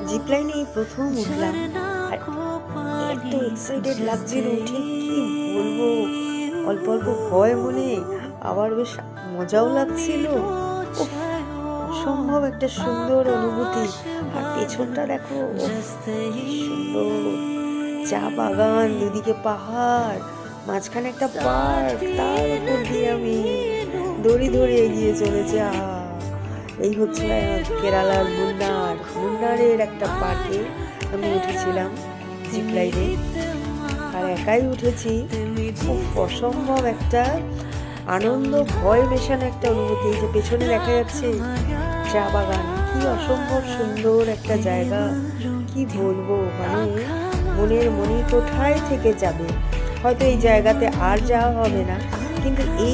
Zip লাইনে এই প্রথম উঠলাম আর এত এক্সাইটেড লাগছিল উঠে, কি বলবো। অল্প অল্প ভয় মনে, আবার বেশ মজাও লাগছিল। উফ, অসম্ভব একটা সুন্দর অনুভূতি। আর পেছনটা দেখো, কি সুন্দর চা বাগান, দুদিকে পাহাড়, মাঝখানে একটা পার্ক, তার উপর দিয়ে আমি দড়ি ধরে এগিয়ে চলেছি। এই হচ্ছে কেরালার মুন্নারের একটা পার্কে আমি উঠেছিলাম জিপ লাইনে, আর একাই উঠেছি। খুব অসম্ভব একটা আনন্দ ভয় মেশানো একটা অনুভূতি। এই যে পেছনে দেখা যাচ্ছে চা বাগান, কি অসম্ভব সুন্দর একটা জায়গা, কি বলবো। মানে মনের কোঠায় থেকে যাবে। হয়তো এই জায়গাতে আর যাওয়া হবে না, কিন্তু এই